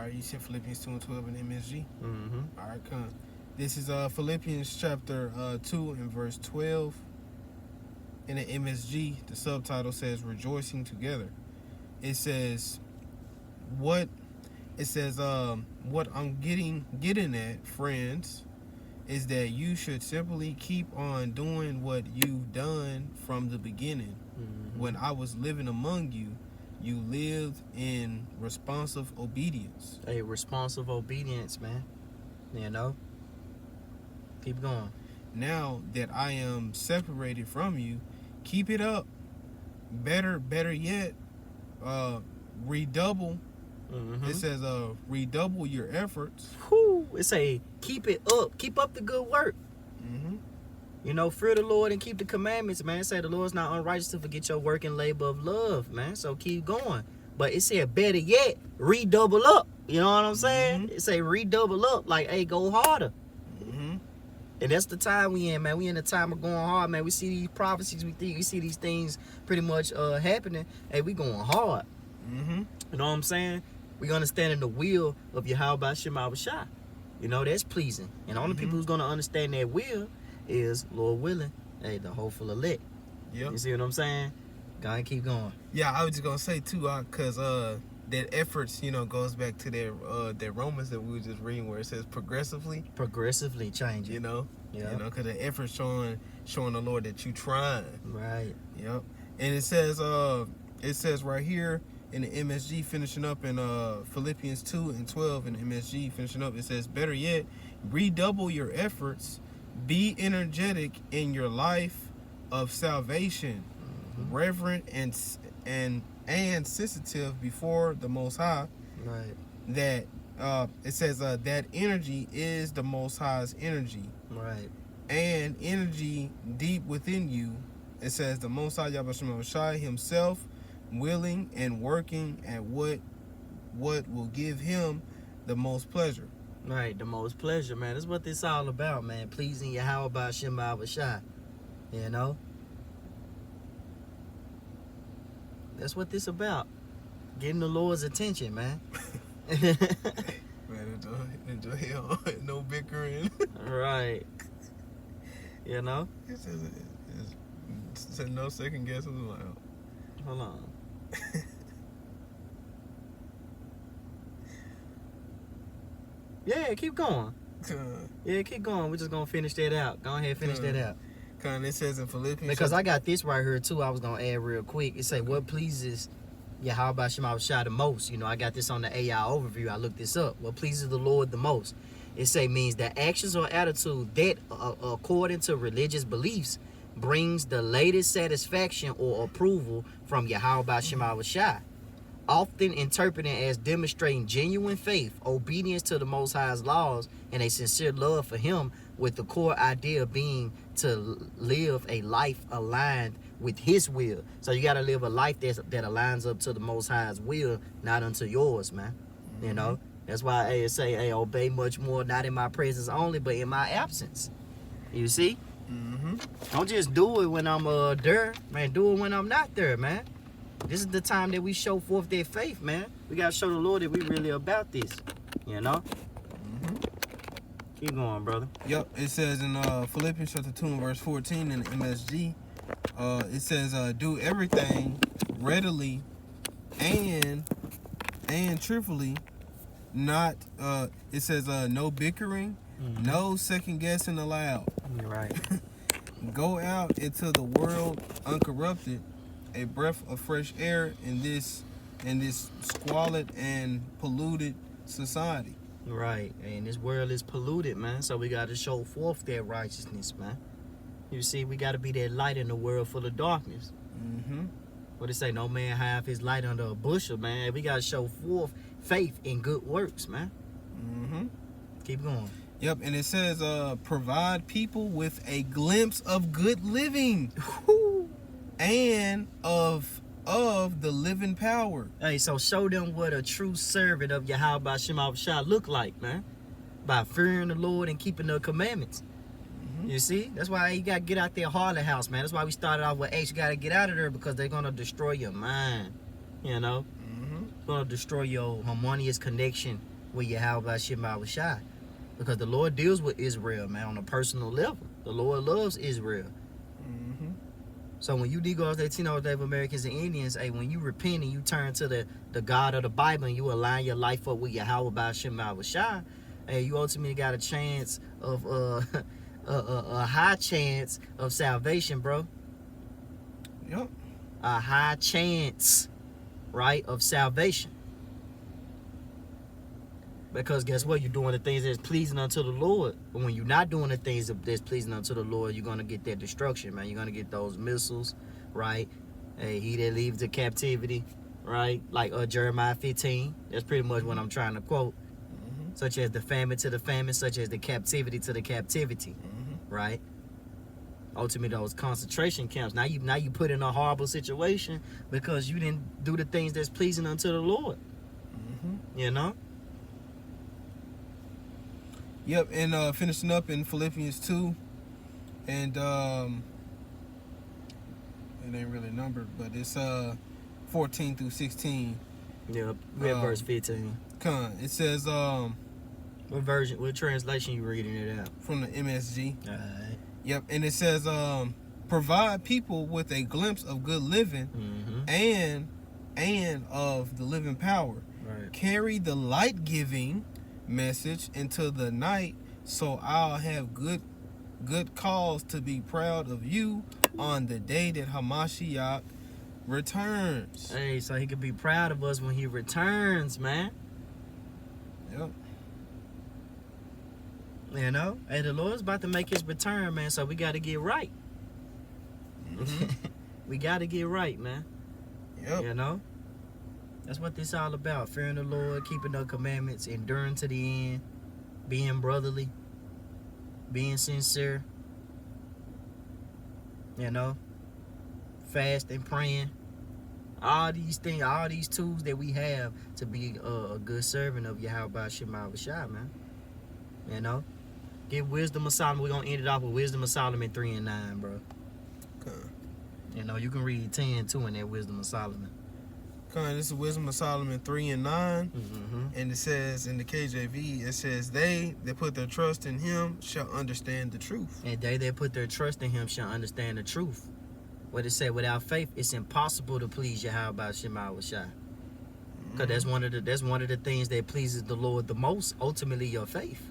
right, you said Philippians 2 and 12 in MSG. Mm-hmm. All right, come. This is Philippians chapter 2 and verse 12. In the MSG, the subtitle says "Rejoicing Together." It says, "What?" It says, "What I'm getting at, friends, is that you should simply keep on doing what you've done from the beginning. Mm-hmm. When I was living among you, you lived in responsive obedience." Hey, responsive obedience, man. You know? Keep going. "Now that I am separated from you, keep it up. Better yet, redouble." Mm-hmm. It says, "Redouble your efforts." Whew. It say, keep it up. Keep up the good work. Mm-hmm. You know, fear the Lord and keep the commandments, man. It say the Lord's not unrighteous to forget your work and labor of love, man. So keep going. But it said, better yet, redouble up. You know what I'm saying? Mm-hmm. It say redouble up. Like, hey, go harder. Mm-hmm. And that's the time we in, man. We in the time of going hard, man. We see these prophecies. We see these things pretty much happening. Hey, we going hard. Mm-hmm. You know what I'm saying? We gonna stand in the will of Yahawashi. You know, that's pleasing. And the only people who's gonna understand that will is, Lord willing, hey, the hopeful elect. Yep. You see what I'm saying? Go ahead, keep going. Yeah, I was just gonna say too, cause that efforts, goes back to that Romans that we were just reading where it says progressively. Progressively changing. You know. Yeah. Cause the efforts showing the Lord that you trying. Right. Yep. And it says right here in the MSG, finishing up in Philippians 2 and 12 in the MSG, finishing up, it says, better yet, redouble your efforts, be energetic in your life of salvation, reverent and sensitive before the Most High. Right. That it says that energy is the Most High's energy. Right. And energy deep within you. It says the Most High Yahawashi himself willing and working at what will give him the most pleasure. Right, the most pleasure, man. That's what this all about, man. Pleasing Yahawashi. You know? That's what this about. Getting the Lord's attention, man. Man, enjoy no bickering. Right. You know? It says no second guesses allowed. Hold on. Yeah, keep going. Yeah, keep going. We're just gonna finish that out. Go ahead, finish that out. It says in Philippians. Because I got this right here too. I was gonna add real quick. It say what pleases Yahawashi the most. You know, I got this on the AI overview. I looked this up. What pleases the Lord the most? It say means the actions or attitude that, according to religious beliefs, brings the latest satisfaction or approval from Yahawashi. Often interpreted as demonstrating genuine faith, obedience to the Most High's laws, and a sincere love for Him, with the core idea being to live a life aligned with His will. So you got to live a life that aligns up to the Most High's will, not unto yours, man. You know, that's why I say, hey, obey much more, not in my presence only, but in my absence. You see? Don't just do it when I'm there, man. Do it when I'm not there, man. This is the time that we show forth their faith, man. We got to show the Lord that we really about this, you know? Keep going, brother. Yep, it says in Philippians chapter 2 and verse 14 in the MSG, it says, do everything readily and cheerfully, not, it says, no bickering, no second guessing allowed. You're right. Go out into the world uncorrupted, a breath of fresh air in this squalid and polluted society. Right, and this world is polluted, man. So we got to show forth that righteousness, man. You see, we got to be that light in the world full of darkness. What it say? No man have his light under a bushel, man. We got to show forth faith in good works, man. Keep going. Yep, and it says, provide people with a glimpse of good living and of the living power. Hey, so show them what a true servant of Yahawashi look like, man. By fearing the Lord and keeping the commandments. You see? That's why you got to get out there harlot house, man. That's why we started off with H. You got to get out of there because they're going to destroy your mind. You know? It's going to destroy your harmonious connection with Yahawashi. Because the Lord deals with Israel, man, on a personal level. The Lord loves Israel. Mm-hmm. So when you Negroes, Latinos, Native Americans, and Indians, hey, when you repent and you turn to the God of the Bible and you align your life up with Yahawah, hey, you ultimately got a chance of a high chance of salvation, bro. Yep. A high chance, right, of salvation. Because guess what? You're doing the things that's pleasing unto the Lord. But when you're not doing the things that's pleasing unto the Lord, you're going to get that destruction, man. You're going to get those missiles, right? Hey, he that leaves the captivity, right? Like Jeremiah 15. That's pretty much what I'm trying to quote. Mm-hmm. Such as the famine to the famine, such as the captivity to the captivity, Mm-hmm. right? Ultimately, those concentration camps. Now you put in a horrible situation because you didn't do the things that's pleasing unto the Lord. Mm-hmm. You know? Yep, and finishing up in Philippians 2, and it ain't really numbered, but it's 14 through 16. Yep. We're at verse 15. It says What version, what translation you reading it out? from the MSG. Alright. Yep, and it says provide people with a glimpse of good living and of the living power. Right. Carry the light-giving message into the night, so I'll have good cause to be proud of you on the day that Hamashiach returns. Hey, so he could be proud of us when he returns, man. Yep. You know? Hey, the Lord's about to make his return, man, so we got to get right. Mm-hmm. We got to get right, man. Yep. You know? That's what this all about. Fearing the Lord, keeping the commandments, enduring to the end, being brotherly, being sincere. You know? Fasting, praying. All these things, all these tools that we have to be a good servant of Yahawashi, man. You know? Get wisdom of Solomon. We're going to end it off with wisdom of Solomon 3 and 9, bro. Okay. You know, you can read 10 too in that wisdom of Solomon. This is Wisdom of Solomon 3 and 9. Mm-hmm. And it says in the KJV, it says, they that put their trust in him shall understand the truth. And they that put their trust in him shall understand the truth. What it said, without faith, it's impossible to please Yahawashi. Because that's one of the things that pleases the Lord the most, ultimately your faith.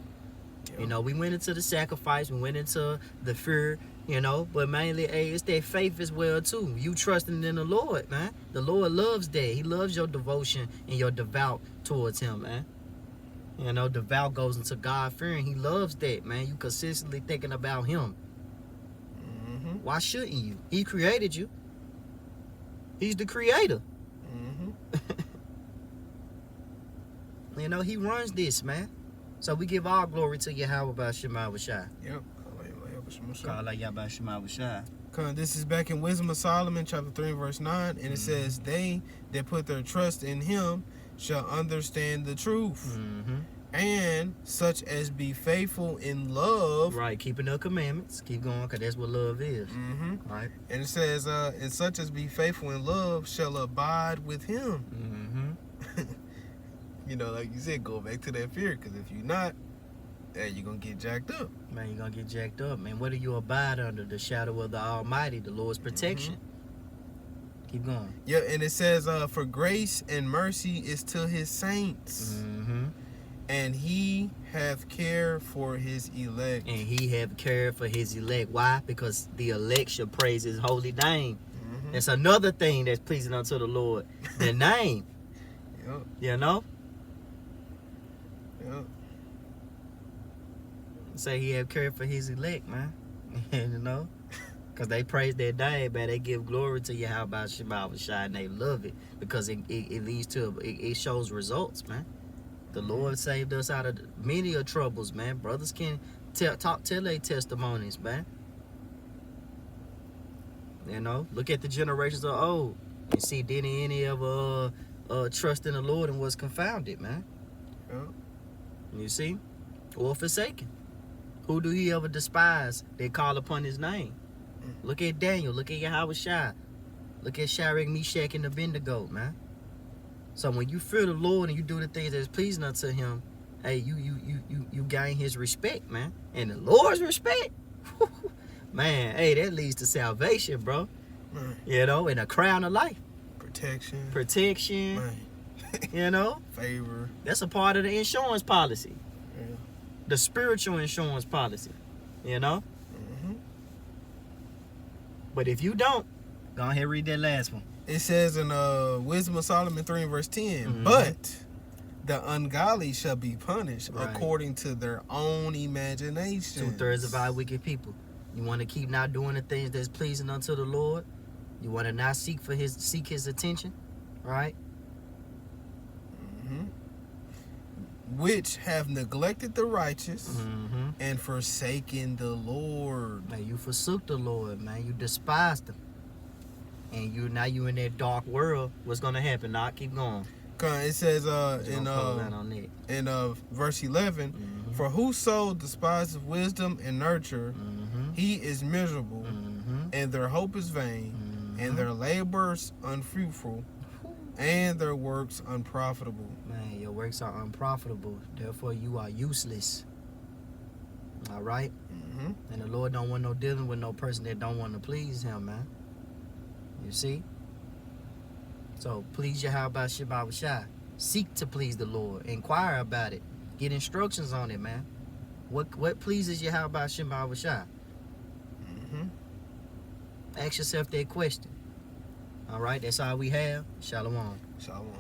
Yep. You know, we went into the sacrifice, we went into the fear, you know, but mainly, hey, it's that faith as well, too. You trusting in the Lord, man. The Lord loves that. He loves your devotion and your devout towards him, man. You know, devout goes into God-fearing. He loves that, man. You consistently thinking about him. Mm-hmm. Why shouldn't you? He created you. He's the creator. Mm-hmm. You know, he runs this, man. So we give all glory to Yahawashi. Yep. This is back in Wisdom of Solomon, chapter 3, verse 9. And it says, they that put their trust in him shall understand the truth. Mm-hmm. And such as be faithful in love. Right, keeping the commandments. Keep going, because that's what love is. Mm-hmm. Right. And it says, and such as be faithful in love shall abide with him. Mm-hmm. You know, like you said, go back to that fear, because if you're not, you're going to get jacked up. Man, you're going to get jacked up, man. What do you abide under? The shadow of the Almighty, the Lord's protection. Mm-hmm. Keep going. Yeah, and it says, for grace and mercy is to his saints. Mm-hmm. And he hath care for his elect. And he have care for his elect. Why? Because the elect shall praise his holy name. Mm-hmm. That's another thing that's pleasing unto the Lord. The name. Yep. You know? Yep. Say he have care for his elect, man. You know? Because they praise their name, man. They give glory to Yahawashi, and they love it. Because it leads to, it shows results, man. The Lord saved us out of many of troubles, man. Brothers can tell their testimonies, man. You know? Look at the generations of old. And see, did any ever trust in the Lord and was confounded, man? Yep. You see? Or forsaken. Who do he ever despise? They call upon his name. Look at Daniel. Look at Yahawashi. Look at Shadrach, Meshach, and Abednego, man. So when you fear the Lord and you do the things that's pleasing unto him, hey, you gain his respect, man. And the Lord's respect, man, hey, that leads to salvation, bro. Man. You know, and a crown of life. Protection. Man. You know? Favor. That's a part of the insurance policy. Yeah. The spiritual insurance policy. You know? Mm-hmm. But if you don't, go ahead and read that last one. It says in Wisdom of Solomon 3 and verse 10, Mhm. but the ungodly shall be punished Right. according to their own imagination. 2/3 of our wicked people. You want to keep not doing the things that's pleasing unto the Lord. You want to not seek his attention, right? Mm-hmm. Which have neglected the righteous Mm-hmm. and forsaken the Lord. Man, you forsook the Lord, man. You despised him. And you in that dark world. What's gonna happen? Now keep going. It says In verse 11, Mhm. for whoso despises wisdom and nurture, Mm-hmm. he is miserable, Mm-hmm. and their hope is vain, and their labors unfruitful, and their works unprofitable. Man, your works are unprofitable. Therefore, you are useless. All right? Mm-hmm. And the Lord don't want no dealing with no person that don't want to please him, man. You see? So, please Yahawashi. Seek to please the Lord. Inquire about it. Get instructions on it, man. What pleases Yahawashi? Mm-hmm. Ask yourself that question. All right? That's all we have. Shalom. Shalom.